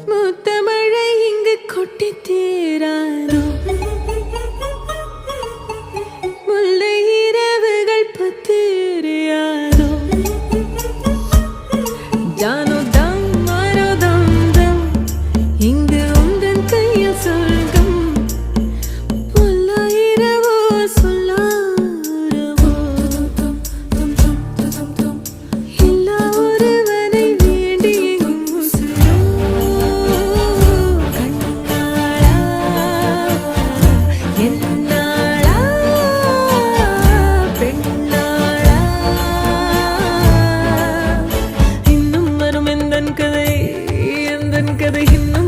முத்தமழை இங்கு கொட்டி தீராதோ முல்லை இரவுகள் பத்திரியாதோ ஜானோ தம் மாரோ தம் தம் இங்கு உந்தன் கையில் சொர்க்கம் பொல்லா இரவோ சொல்லாரவோ எல்லா ஒருவனை வேண்டி எங்கும் உசுரோ கண்ணாளா என்னாளா பெண்ணாளா இன்னும் வரும் எந்தன் கதை இன்னும்